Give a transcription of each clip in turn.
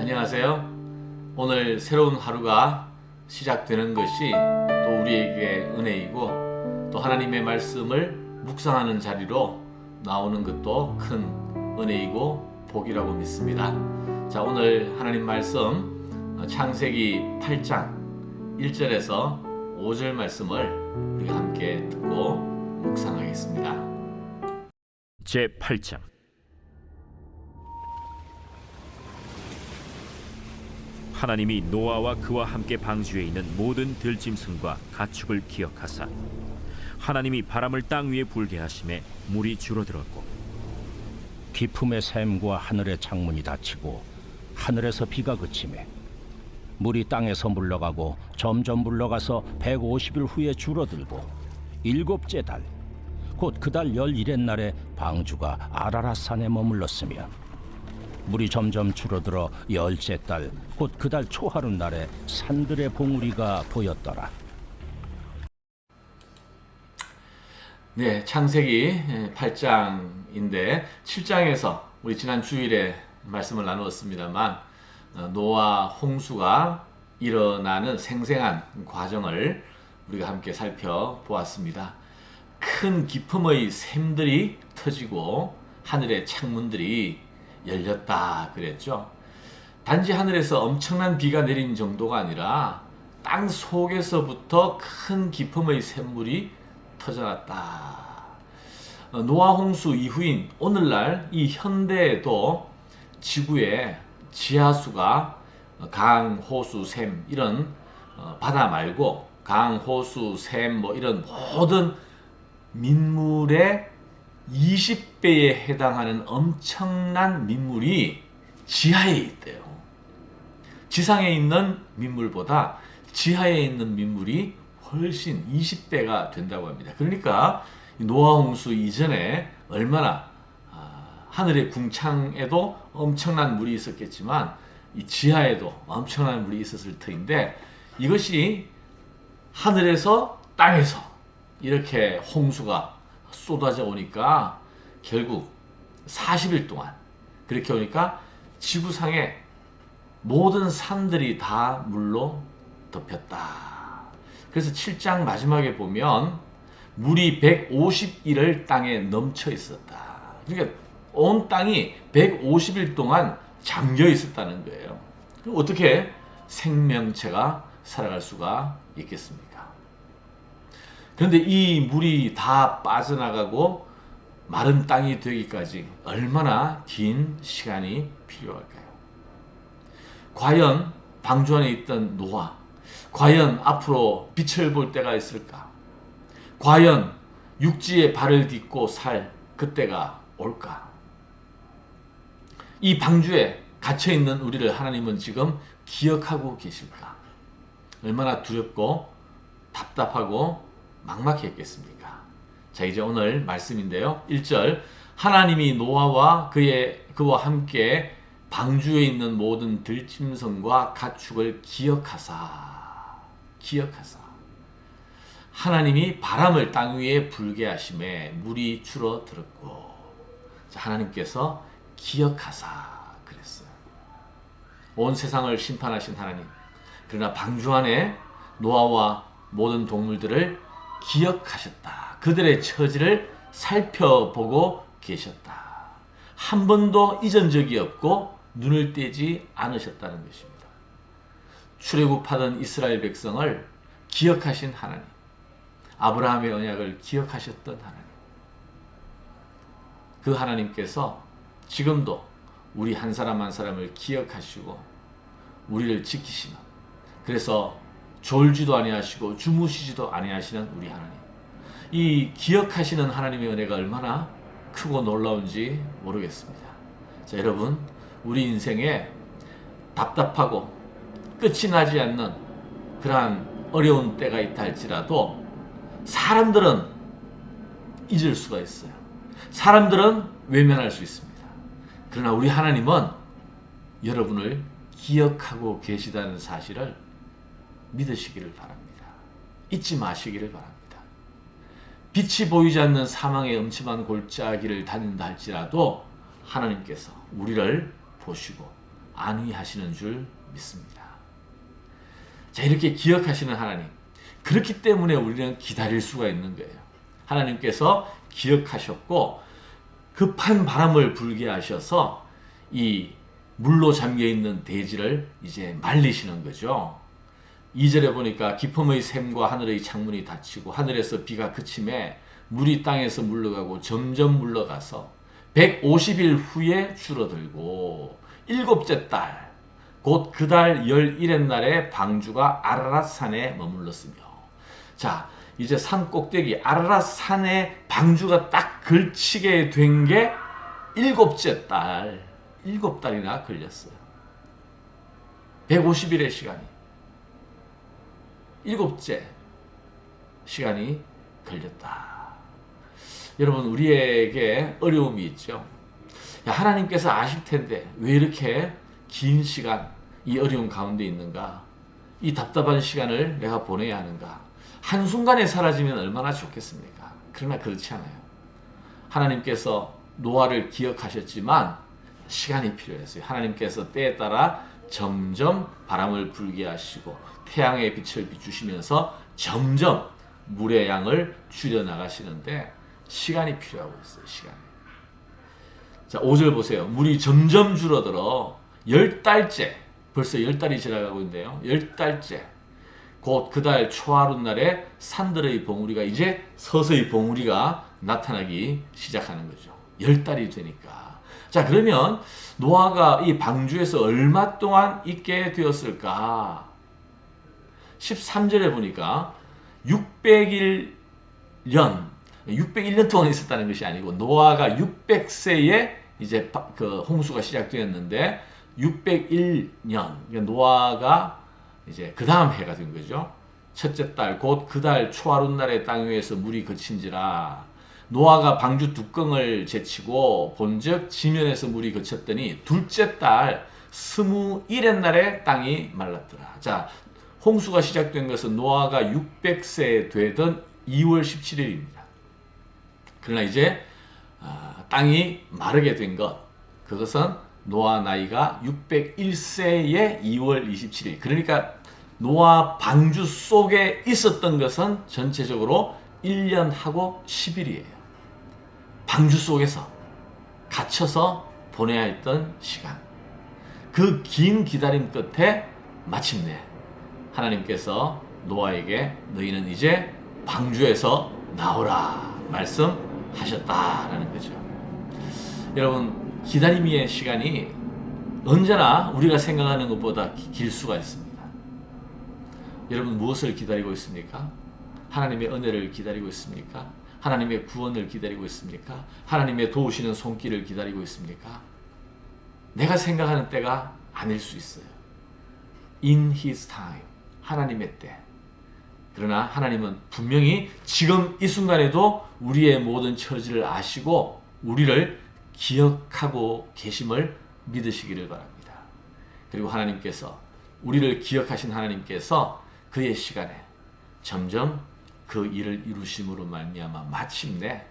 안녕하세요. 오늘 새로운 하루가 시작되는 것이 또 우리에게 은혜이고 또 하나님의 말씀을 묵상하는 자리로 나오는 것도 큰 은혜이고 복이라고 믿습니다. 자, 오늘 하나님 말씀 창세기 8장 1절에서 5절 말씀을 우리가 함께 듣고 묵상하겠습니다. 제8장 하나님이 노아와 그와 함께 방주에 있는 모든 들짐승과 가축을 기억하사 하나님이 바람을 땅 위에 불게 하심에 물이 줄어들었고 깊음의 샘과 하늘의 창문이 닫히고 하늘에서 비가 그치매 물이 땅에서 물러가고 점점 물러가서 150일 후에 줄어들고 일곱째 달 곧 그 달 11의 날에 방주가 아라랏산에 머물렀으며 물이 점점 줄어들어 10째 달 곧 그 달 초하루 날에 산들의 봉우리가 보였더라. 네, 창세기 8장인데 7장에서 우리 지난 주일에 말씀을 나누었습니다만 노아 홍수가 일어나는 생생한 과정을 우리가 함께 살펴보았습니다. 큰 기품의 샘들이 터지고 하늘의 창문들이 열렸다 그랬죠. 단지 하늘에서 엄청난 비가 내린 정도가 아니라 땅 속에서부터 큰 기품의 샘물이 터져났다. 노아 홍수 이후인 오늘날 이 현대에도 지구에 지하수가 강, 호수, 샘 이런 바다 말고 강, 호수, 샘 뭐 이런 모든 민물의 20배에 해당하는 엄청난 민물이 지하에 있대요. 지상에 있는 민물보다 지하에 있는 민물이 훨씬 20배가 된다고 합니다. 그러니까 노아 홍수 이전에 얼마나 하늘의 궁창에도 엄청난 물이 있었겠지만 이 지하에도 엄청난 물이 있었을 터인데 이것이 하늘에서 땅에서 이렇게 홍수가 쏟아져 오니까 결국 40일 동안 그렇게 오니까 지구상의 모든 산들이 다 물로 덮였다. 그래서 7장 마지막에 보면 물이 150일을 땅에 넘쳐 있었다. 그러니까 온 땅이 150일 동안 잠겨 있었다는 거예요. 그럼 어떻게 생명체가 살아갈 수가 있겠습니까? 그런데 이 물이 다 빠져나가고 마른 땅이 되기까지 얼마나 긴 시간이 필요할까요? 과연 방주 안에 있던 노아, 과연 앞으로 빛을 볼 때가 있을까? 과연 육지에 발을 딛고 살 그때가 올까? 이 방주에 갇혀있는 우리를 하나님은 지금 기억하고 계실까? 얼마나 두렵고 답답하고 막막했겠습니까? 자, 이제 오늘 말씀인데요. 1절 하나님이 노아와 그와 함께 방주에 있는 모든 들짐승과 가축을 기억하사 하나님이 바람을 땅 위에 불게 하심에 물이 줄어들었고 자, 하나님께서 기억하사 그랬어요. 온 세상을 심판하신 하나님, 그러나 방주 안에 노아와 모든 동물들을 기억하셨다. 그들의 처지를 살펴보고 계셨다. 한 번도 잊은 적이 없고 눈을 떼지 않으셨다는 것입니다. 출애굽하던 이스라엘 백성을 기억하신 하나님, 아브라함의 언약을 기억하셨던 하나님, 그 하나님께서 지금도 우리 한 사람 한 사람을 기억하시고 우리를 지키시는, 그래서 졸지도 아니하시고 주무시지도 아니하시는 우리 하나님, 이 기억하시는 하나님의 은혜가 얼마나 크고 놀라운지 모르겠습니다. 자, 여러분, 우리 인생에 답답하고 끝이 나지 않는 그러한 어려운 때가 있다 할지라도 사람들은 잊을 수가 있어요. 사람들은 외면할 수 있습니다. 그러나 우리 하나님은 여러분을 기억하고 계시다는 사실을 믿으시기를 바랍니다. 잊지 마시기를 바랍니다. 빛이 보이지 않는 사망의 음침한 골짜기를 다닌다 할지라도 하나님께서 우리를 보시고 안위하시는 줄 믿습니다. 자, 이렇게 기억하시는 하나님, 그렇기 때문에 우리는 기다릴 수가 있는 거예요. 하나님께서 기억하셨고 급한 바람을 불게 하셔서 이 물로 잠겨있는 대지를 이제 말리시는 거죠. 2절에 보니까 기품의 샘과 하늘의 창문이 닫히고 하늘에서 비가 그침에 물이 땅에서 물러가고 점점 물러가서 150일 후에 줄어들고 일곱째 달 곧 그 달 11의 날에 방주가 아라랏 산에 머물렀으며. 자, 이제 산 꼭대기 아라랏 산에 방주가 딱 걸치게 된 게 일곱째 달, 7달이나 걸렸어요. 150일의 시간이, 일곱째 시간이 걸렸다. 여러분, 우리에게 어려움이 있죠. 야, 하나님께서 아실 텐데 왜 이렇게 긴 시간 이 어려운 가운데 있는가? 이 답답한 시간을 내가 보내야 하는가? 한순간에 사라지면 얼마나 좋겠습니까? 그러나 그렇지 않아요. 하나님께서 노아를 기억하셨지만 시간이 필요했어요. 하나님께서 때에 따라 점점 바람을 불게 하시고 태양의 빛을 비추시면서 점점 물의 양을 줄여나가시는데 시간이 필요하고 있어요. 시간이. 자, 5절 보세요. 물이 점점 줄어들어 10달째, 벌써 10달이 지나가고 있는데요. 10달째. 곧 그 달 초하룻 날에 산들의 봉우리가 이제 서서히 봉우리가 나타나기 시작하는 거죠. 10달이 되니까. 자, 그러면 노아가 이 방주에서 얼마 동안 있게 되었을까? 13절에 보니까 601년 동안 있었다는 것이 아니고 노아가 600세에 이제 그 홍수가 시작되었는데 601년, 노아가 이제 그 다음 해가 된 거죠. 첫째 달 곧 그 달 초하룻 날에 땅 위에서 물이 그친지라. 노아가 방주 뚜껑을 제치고 본즉 지면에서 물이 그쳤더니 둘째 달 21의 날에 땅이 말랐더라. 자, 홍수가 시작된 것은 노아가 600세 되던 2월 17일입니다. 그러나 이제 땅이 마르게 된 것, 그것은 노아 나이가 601세의 2월 27일. 그러니까 노아 방주 속에 있었던 것은 전체적으로 1년하고 10일이에요. 방주 속에서 갇혀서 보내야 했던 시간. 그 긴 기다림 끝에 마침내 하나님께서 노아에게 너희는 이제 방주에서 나오라 말씀하셨다라는 거죠. 여러분, 기다림의 시간이 언제나 우리가 생각하는 것보다 길 수가 있습니다. 여러분, 무엇을 기다리고 있습니까? 하나님의 은혜를 기다리고 있습니까? 하나님의 구원을 기다리고 있습니까? 하나님의 도우시는 손길을 기다리고 있습니까? 내가 생각하는 때가 아닐 수 있어요. In His time, 하나님의 때. 그러나 하나님은 분명히 지금 이 순간에도 우리의 모든 처지를 아시고 우리를 기억하고 계심을 믿으시기를 바랍니다. 그리고 하나님께서, 우리를 기억하신 하나님께서 그의 시간에 점점 그 일을 이루심으로 말미암아 마침내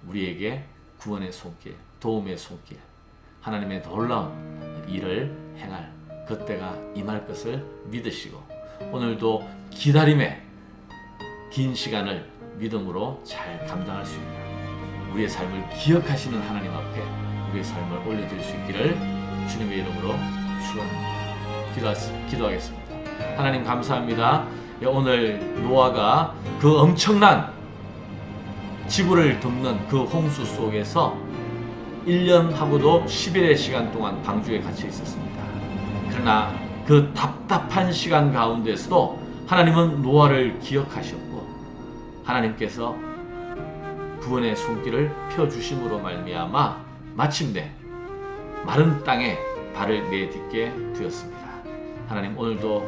우리에게 구원의 손길, 도움의 손길, 하나님의 놀라운 일을 행할 그때가 임할 것을 믿으시고 오늘도 기다림의 긴 시간을 믿음으로 잘 감당할 수 있는 우리의 삶을 기억하시는 하나님 앞에 우리의 삶을 올려드릴 수 있기를 주님의 이름으로 축원합니다. 기도하겠습니다. 하나님 감사합니다. 오늘 노아가 그 엄청난 지구를 덮는 그 홍수 속에서 1년하고도 10일의 시간 동안 방주에 갇혀 있었습니다. 그러나 그 답답한 시간 가운데서도 하나님은 노아를 기억하셨고 하나님께서 구원의 손길을 펴주심으로 말미암아 마침내 마른 땅에 발을 내딛게 되었습니다. 하나님, 오늘도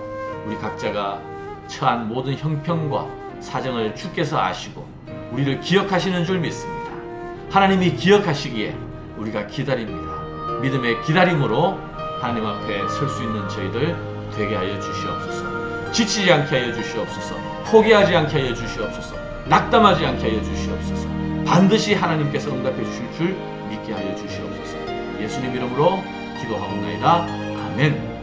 우리 각자가 처한 모든 형편과 사정을 주께서 아시고 우리를 기억하시는 줄 믿습니다. 하나님이 기억하시기에 우리가 기다립니다. 믿음의 기다림으로 하나님 앞에 설 수 있는 저희들 되게 하여 주시옵소서. 지치지 않게 하여 주시옵소서. 포기하지 않게 하여 주시옵소서. 낙담하지 않게 하여 주시옵소서. 반드시 하나님께서 응답해 주실 줄 믿게 하여 주시옵소서. 예수님 이름으로 기도하옵나이다. 아멘.